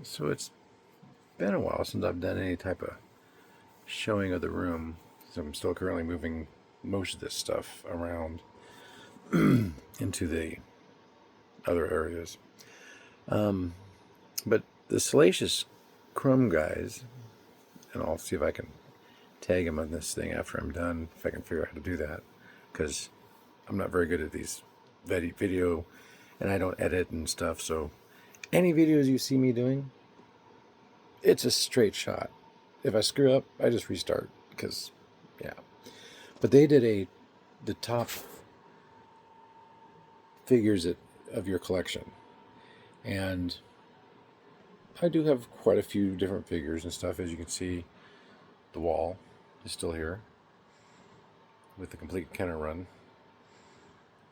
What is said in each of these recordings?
So it's been a while since I've done any type of showing of the room. So I'm still currently moving most of this stuff around into the other areas. But the Salacious Crumb guys, and I'll see if I can tag them on this thing after I'm done, if I can figure out how to do that, because I'm not very good at these video, and I don't edit and stuff. So any videos you see me doing, it's a straight shot. If I screw up, I just restart because, yeah. But they did the top figures of your collection, and I do have quite a few different figures and stuff. As you can see, the wall is still here with the complete Kenner run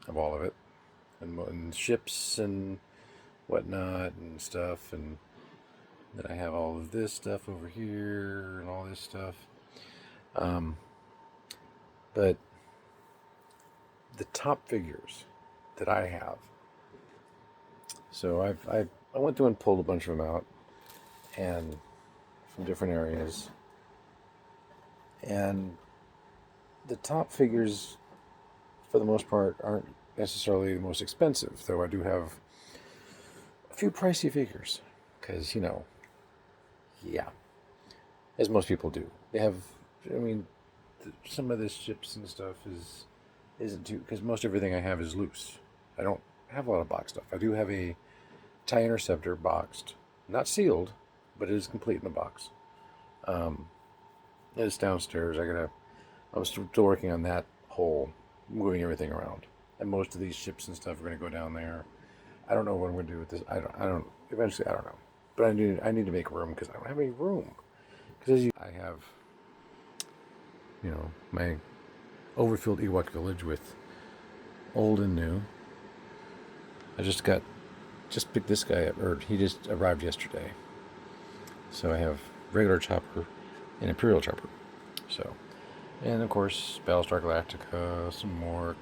of all of it, and ships and whatnot and stuff, and then I have all of this stuff over here and all this stuff. But the top figures that I have, so I went through and pulled a bunch of them out, and from different areas, and the top figures, for the most part, aren't necessarily the most expensive, though I do have a few pricey figures, because, yeah, as most people do. They have, I mean, some of the ships and stuff isn't too, because most everything I have is loose. I don't have a lot of box stuff. I do have a TIE Interceptor boxed, not sealed, but it is complete in the box. It's downstairs. I'm still working on that whole, moving everything around. And most of these ships and stuff are going to go down there. I don't know what I'm going to do with this. Eventually, I don't know. But I need to make room because I don't have any room. Because I have, my overfilled Ewok village with old and new. I just picked this guy up, or he just arrived yesterday. So I have regular chopper and Imperial chopper. So, and of course, Battlestar Galactica, some Mork,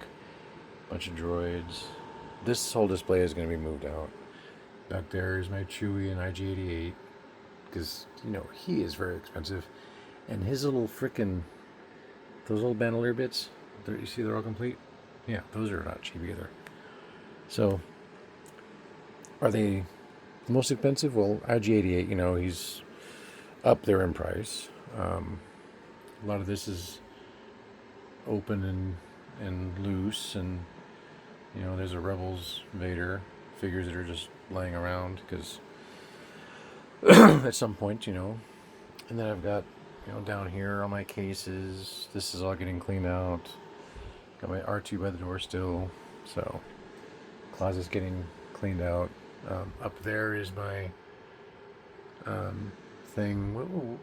a bunch of droids. This whole display is going to be moved out. Back there is my Chewie and IG-88, because, he is very expensive. And his little frickin', those little bandolier bits, you see they're all complete? Yeah, those are not cheap either. So, are they the most expensive? Well, IG-88, he's up there in price. A lot of this is open and loose, and there's a Rebels Vader figures that are just laying around because at some point, and then I've got down here all my cases. This is all getting cleaned out. Got my R2 by the door still, so closet's getting cleaned out. Up there is my thing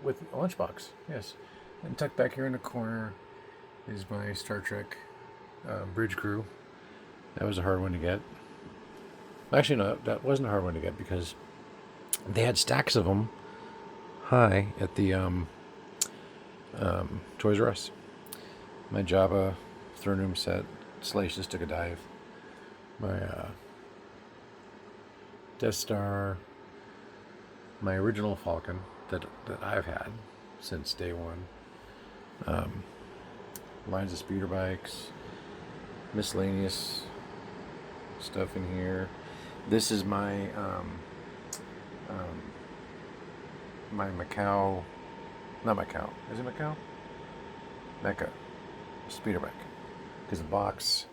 with a lunchbox. Yes, and tucked back here in the corner is my Star Trek bridge crew. That was a hard one to get. Actually, no, that wasn't a hard one to get because they had stacks of them high at the Toys R Us. My Jabba throne room set, Salacious took a dive. My Death Star, my original Falcon that I've had since day one. Lines of speeder bikes, miscellaneous stuff in here. This is my my Macau, not Macau. Is it Macau? Mecca speeder bike. Because the box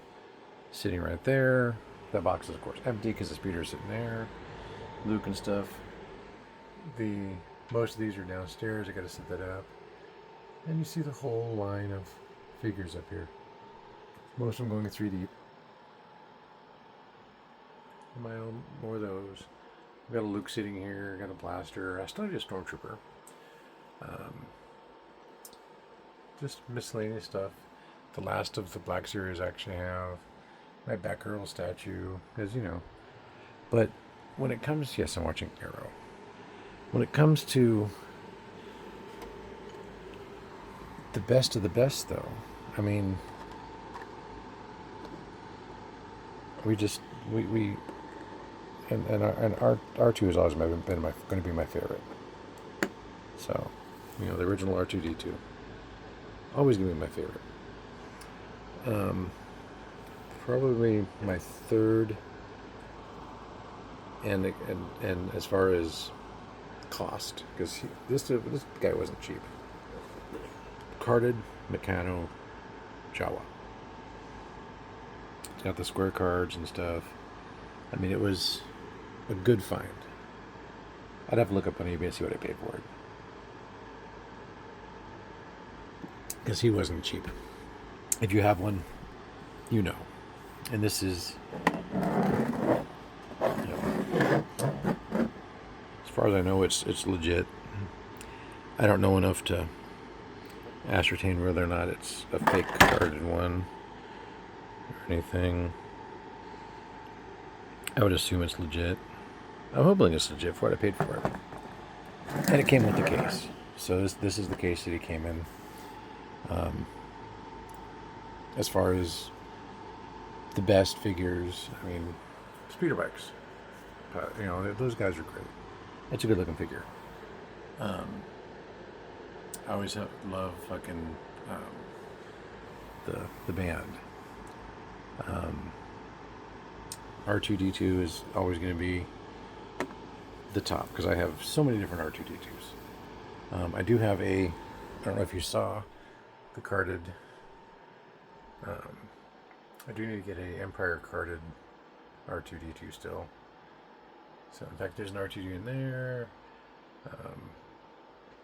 sitting right there. That box is of course empty because the speeder's sitting there. Luke and stuff. Most of these are downstairs. I got to set that up. And you see the whole line of figures up here. Most of them going 3 deep. My own, more of those. I've got a Luke sitting here. Got a blaster. I still need a Stormtrooper. Just miscellaneous stuff. The last of the Black Series actually have my Batgirl statue, because But when it comes, yes, I'm watching Arrow. When it comes to the best of the best, though, I mean, we R2 has always been going to be my favorite. So, the original R2D2, always going to be my favorite. Probably my third, and as far as cost, because this guy wasn't cheap. Carded Meccano Jawa. It's got the square cards and stuff. I mean, it was a good find. I'd have to look up on eBay and see what I paid for it, because he wasn't cheap. If you have one, and this is, as far as I know, it's legit. I don't know enough to ascertain whether or not it's a fake carded one or anything. I would assume it's legit. I'm hoping it's legit for what I paid for it. And it came with the case. So this is the case that he came in. As far as the best figures, I mean, speeder bikes. Those guys are great. It's a good looking figure. I always love fucking the band. R2D2 is always going to be the top, because I have so many different R2D2s. I do have I don't know if you saw the carded. I do need to get a Empire carded R2D2 still. So in fact, there's an R2D2 in there.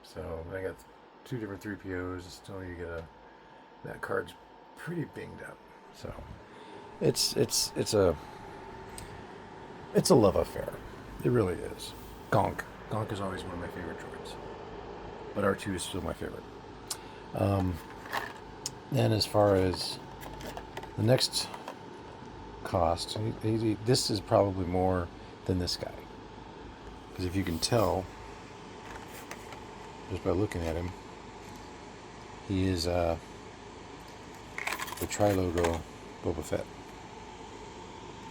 So I got 2 different 3POs. Still need to get that card's pretty binged up. So it's a love affair. It really is. Gonk is always one of my favorite droids, but R2 is still my favorite. And as far as the next cost, this is probably more than this guy, because if you can tell just by looking at him, he is the tri-logo Boba Fett.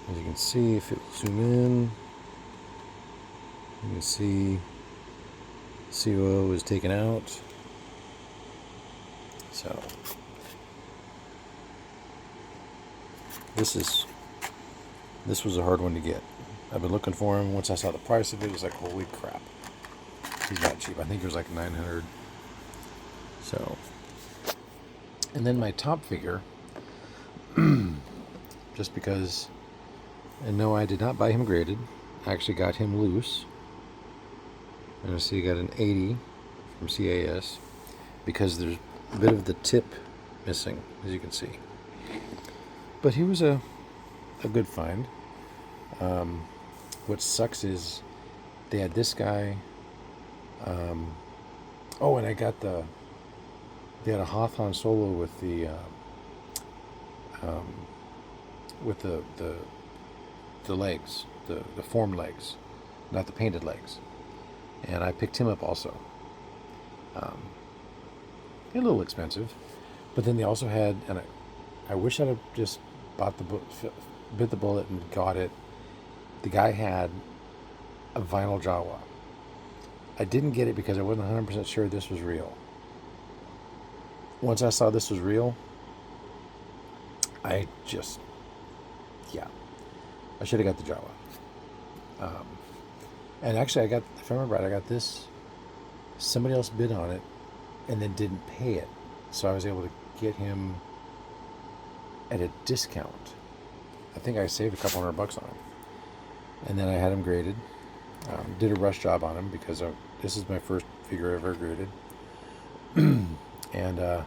As you can see, if it zoom in, you can see COO is taken out. So this was a hard one to get. I've been looking for him. Once I saw the price of it, it's like, holy crap. He's not cheap. I think it was like $900. So, and then my top figure, just because, and no, I did not buy him graded. I actually got him loose. And I see you got an 80 from CAS, because there's a bit of the tip missing, as you can see. But he was a good find. What sucks is they had this guy. And I got they had a Hoth Han Solo with the legs, the formed legs, not the painted legs. And I picked him up also. A little expensive, but then they also had, and I wish I'd have just bit the bullet and got it. The guy had a vinyl Jawa. I didn't get it because I wasn't 100% sure this was real. Once I saw this was real, I should have got the Jawa. And actually, if I remember right, I got this. Somebody else bid on it and then didn't pay it. So I was able to get him at a discount. I think I saved a couple $100 on him. And then I had him graded. Did a rush job on him because this is my first figure I've ever graded. And I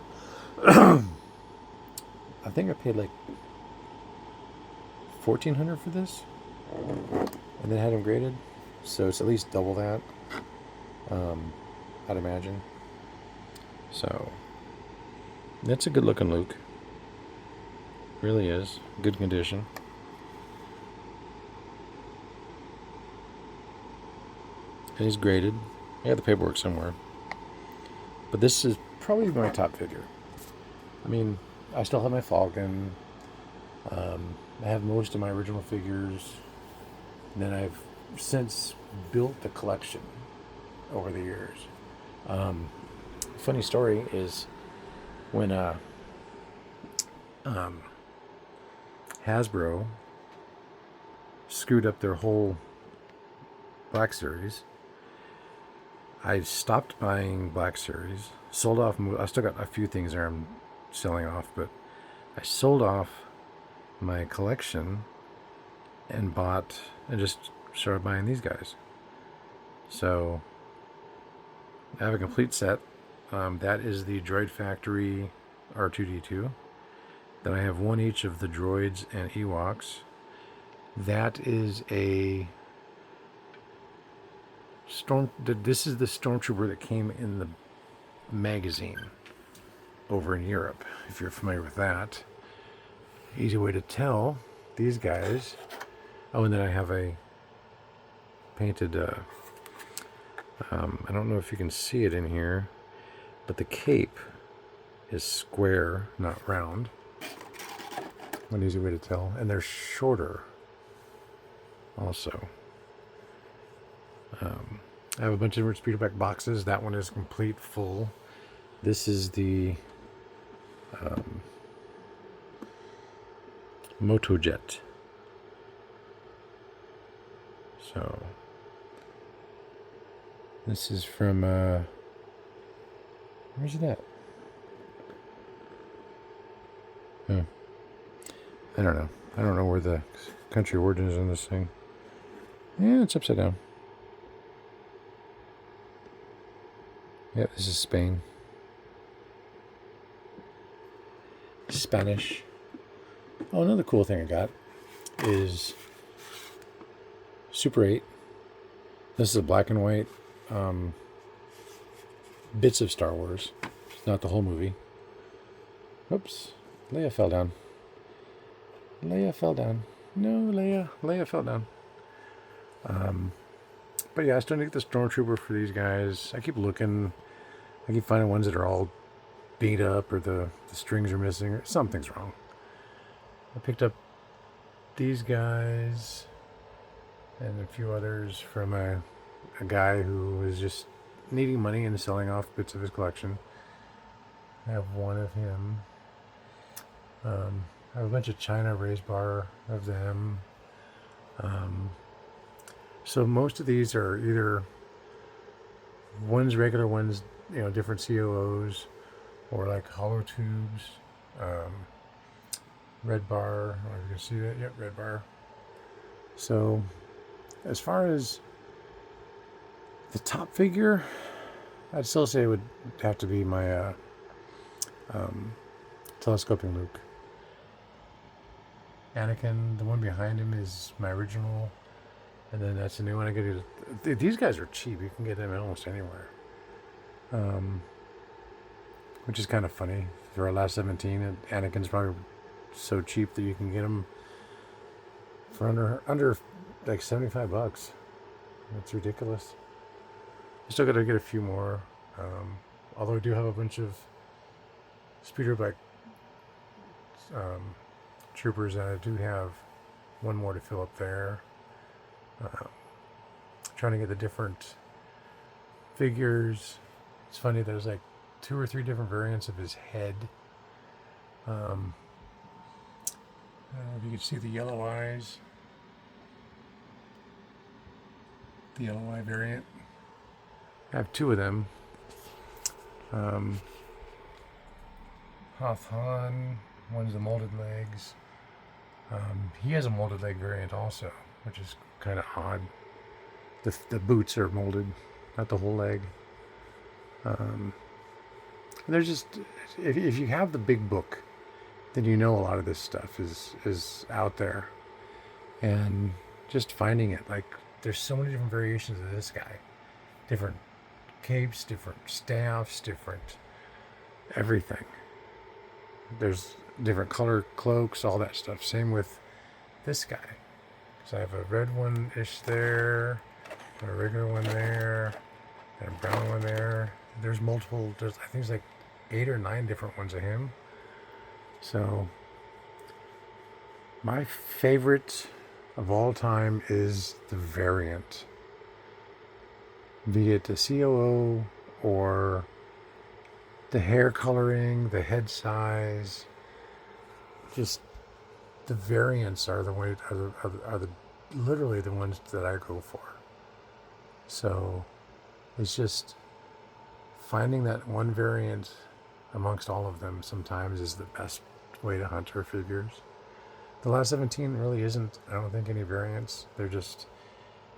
think I paid like $1,400 for this. And then had him graded. So it's at least double that, I'd imagine. So that's a good looking Luke. Really is. Good condition. And he's graded. I got the paperwork somewhere. But this is probably my top figure. I mean, I still have my Falcon. I have most of my original figures. And then I've since built the collection over the years. Funny story is when Hasbro screwed up their whole Black Series, I stopped buying Black Series, sold off. I still got a few things there I'm selling off, but I sold off my collection and just started buying these guys. So I have a complete set. That is the Droid Factory R2D2. Then I have one each of the droids and Ewoks. That is a this is the Stormtrooper that came in the magazine over in Europe, if you're familiar with that. Easy way to tell these guys. Oh, and then I have a painted, I don't know if you can see it in here, but the cape is square, not round. One easy way to tell. And they're shorter also. I have a bunch of different Speederback boxes. That one is complete, full. This is the Motojet. So this is from where's it at? I don't know. I don't know where the country origin is on this thing. Yeah, it's upside down. Yep, this is Spain. Spanish. Oh, another cool thing I got is Super 8. This is a black and white bits of Star Wars. It's not the whole movie. Oops. Leia fell down. Leia fell down. No, Leia. Leia fell down. But yeah, I still need the Stormtrooper for these guys. I keep looking. I keep finding ones that are all beat up or the strings are missing or something's wrong. I picked up these guys and a few others from a guy who was just needing money and selling off bits of his collection. I have one of him. I have a bunch of China raised bar of them. So most of these are either ones regular ones, different COOs, or like hollow tubes. Red bar. Oh, you can see that? Yep, red bar. So as far as the top figure, I'd still say it would have to be my telescoping Luke. Anakin, the one behind him, is my original, and then that's a new one. I get these guys are cheap. You can get them almost anywhere, which is kind of funny. For our last 17, and Anakin's probably so cheap that you can get them for under like $75. That's ridiculous. I still got to get a few more, although I do have a bunch of Speederback troopers, and I do have one more to fill up there. Trying to get the different figures. It's funny, there's like 2 or 3 different variants of his head. I don't know if you can see the yellow eyes. The yellow eye variant. I have 2 of them. Hoth Han, one's the molded legs. He has a molded leg variant also, which is kind of odd. The boots are molded, not the whole leg. There's just, if you have the big book, then you know a lot of this stuff is out there. And just finding it, like, there's so many different variations of this guy. Different capes, different staffs, different everything. There's different color cloaks, all that stuff. Same with this guy. So I have a red one-ish there, a regular one there, and a brown one there. There's multiple, I think there's like 8 or 9 different ones of him. So my favorite of all time is the variant, be it the COO or the hair coloring, the head size. Just the variants are the way are the literally the ones that I go for. So it's just finding that one variant amongst all of them sometimes is the best way to hunt for figures. The last 17 really isn't, I don't think, any variants. They're just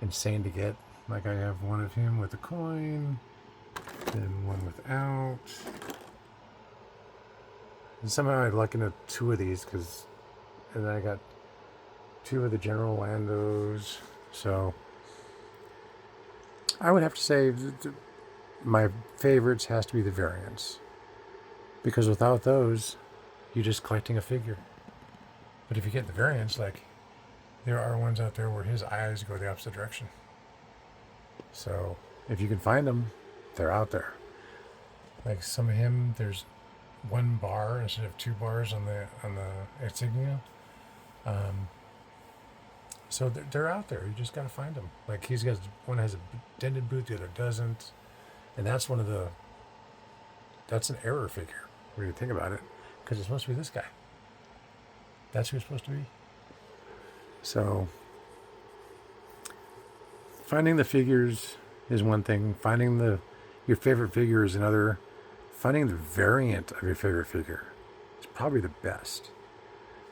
insane to get. Like I have one of him with a coin, then one without. And somehow I lucked into two of these and then I got two of the General Landos. So I would have to say my favorites has to be the variants, because without those, you're just collecting a figure. But if you get the variants, like there are ones out there where his eyes go the opposite direction. So if you can find them, they're out there. Like some of him, there's one bar instead of two bars on the insignia. So they're out there. You just got to find them. Like he's got one has a dented boot, the other doesn't, and that's an error figure when you think about it, because it's supposed to be this guy. That's who it's supposed to be. So finding the figures is one thing. Finding your favorite figure is another. Finding the variant of your favorite figure is probably the best.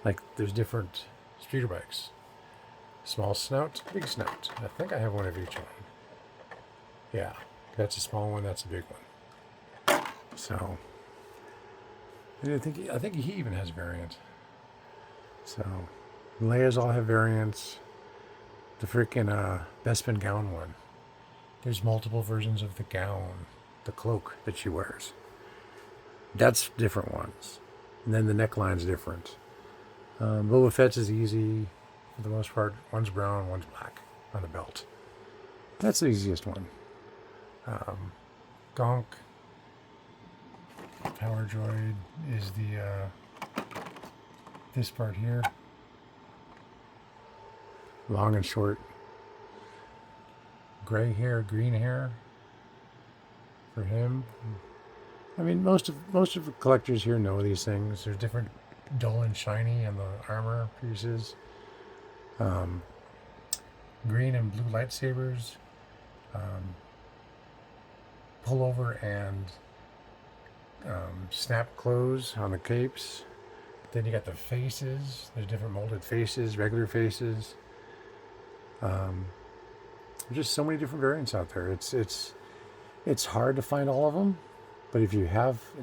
Like there's different speeder bikes. Small snout, big snout. I think I have one of each one. Yeah, that's a small one, that's a big one. So I think he even has a variant. So Leia's all have variants. The freaking Bespin gown one. There's multiple versions of the gown, the cloak that she wears. That's different ones. And then the neckline's different. Boba Fett's is easy for the most part. One's brown, one's black on the belt. That's the easiest one. Gonk Power Droid is this part here. Long and short. Gray hair, green hair for him. I mean, most of the collectors here know these things. There's different dull and shiny on the armor pieces. Green and blue lightsabers. Pullover and snap clothes on the capes. Then you got the faces. There's different molded faces, regular faces. There's just so many different variants out there. It's hard to find all of them. But if you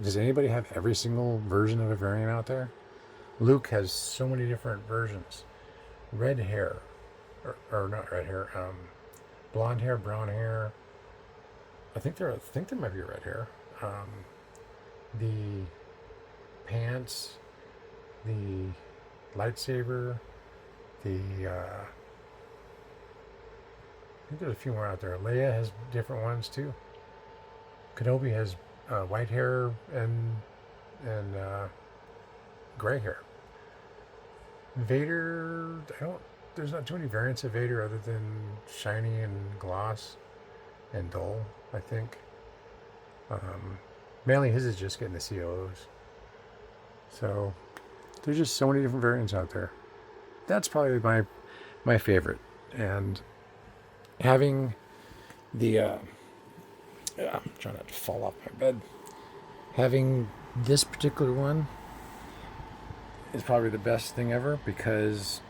does anybody have every single version of a variant out there? Luke has so many different versions. Red hair, or not red hair, blonde hair, brown hair. I think there might be red hair. The pants, the lightsaber, I think there's a few more out there. Leia has different ones too. Kenobi has white hair and gray hair. Vader, there's not too many variants of Vader other than shiny and gloss and dull, I think. Mainly his is just getting the COOs. So there's just so many different variants out there. That's probably my favorite. And having the I'm trying not to fall off my bed. Having this particular one is probably the best thing ever, because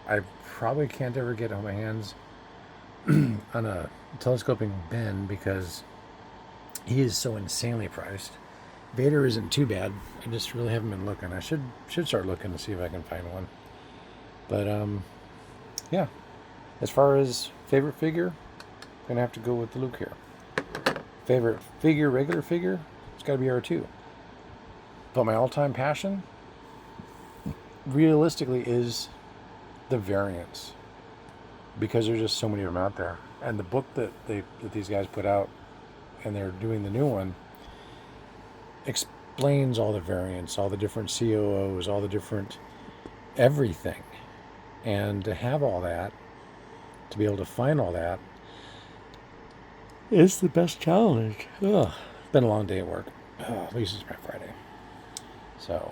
I probably can't ever get on my hands on a telescoping Ben, because he is so insanely priced. Vader isn't too bad. I just really haven't been looking. I should start looking to see if I can find one. But yeah. As far as favorite figure, I'm gonna have to go with the Luke here. Favorite figure, regular figure, it's got to be R2. But my all-time passion, realistically, is the variants, because there's just so many of them out there. And the book that these guys put out, and they're doing the new one, explains all the variants, all the different COOs, all the different everything. And to have all that, to be able to find all that, is the best challenge. Ugh. It's been a long day at work. At least it's Friday. So,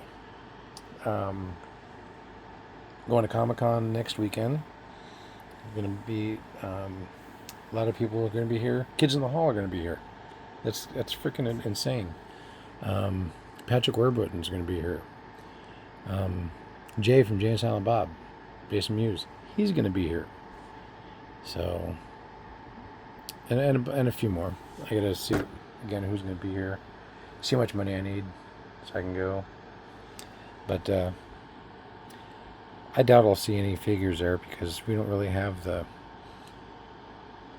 going to Comic-Con next weekend. Going to be a lot of people are going to be here. Kids in the Hall are going to be here. That's freaking insane. Patrick Warburton is going to be here. Jay from Jay and Silent Bob, Jason Mewes, he's going to be here. So, and a few more. I got to see again who's going to be here. See how much money I need so I can go. But I doubt I'll see any figures there because we don't really have the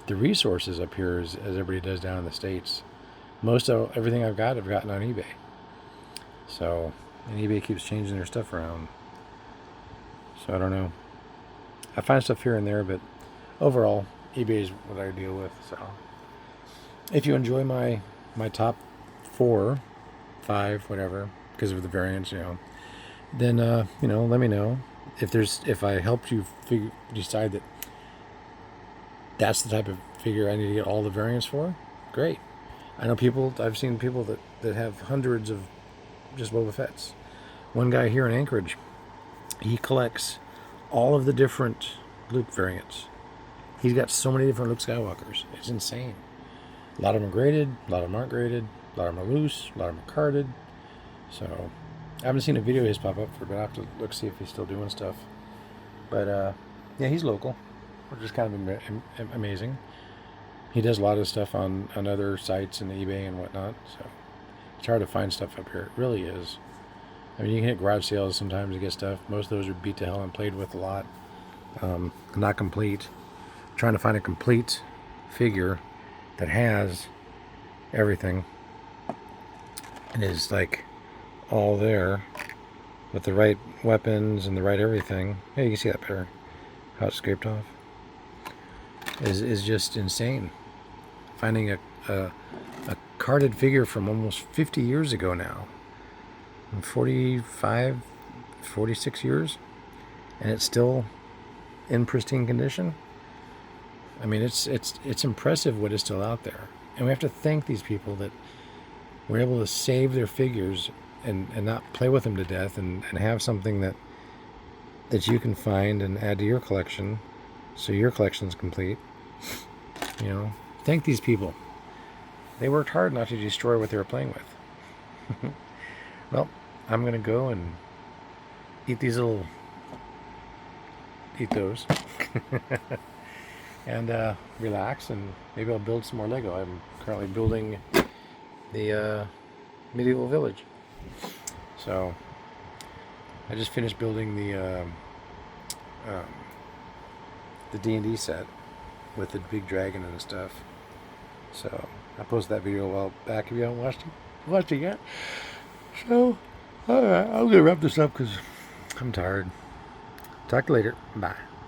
resources up here as everybody does down in the States. Most of everything I've gotten on eBay. So, and eBay keeps changing their stuff around. So I don't know. I find stuff here and there, but overall, eBay is what I deal with. So, if you enjoy my top 4, 5, whatever, because of the variants, then let me know. If I helped you decide that that's the type of figure I need to get all the variants for, great. I've seen people that have hundreds of just Boba Fett's. One guy here in Anchorage, he collects all of the different Luke variants. He's got so many different Luke Skywalkers. It's insane. A lot of them are graded, a lot of them aren't graded, a lot of them are loose, a lot of them are carded. So, I haven't seen a video of his pop up for, but I have to see if he's still doing stuff. But, yeah, he's local, which is kind of amazing. He does a lot of stuff on other sites and eBay and whatnot, so it's hard to find stuff up here. It really is. I mean, you can hit garage sales sometimes to get stuff. Most of those are beat to hell and played with a lot. Not complete. Trying to find a complete figure that has everything and is like all there with the right weapons and the right everything. Yeah, you can see that better. How it's scraped off is just insane. Finding a carded figure from almost 50 years ago now, 45, 46 years, and it's still in pristine condition. I mean, it's impressive what is still out there, and we have to thank these people that were able to save their figures and not play with them to death, and have something that you can find and add to your collection, so your collection's complete. Thank these people. They worked hard not to destroy what they were playing with. Well, I'm gonna go and eat those and relax, and maybe I'll build some more Lego. I'm currently building the medieval village. So I just finished building the D&D set with the big dragon and stuff. So I posted that video a while back if you haven't watched it yet. So, alright, I'm going to wrap this up because I'm tired. Talk to you later. Bye.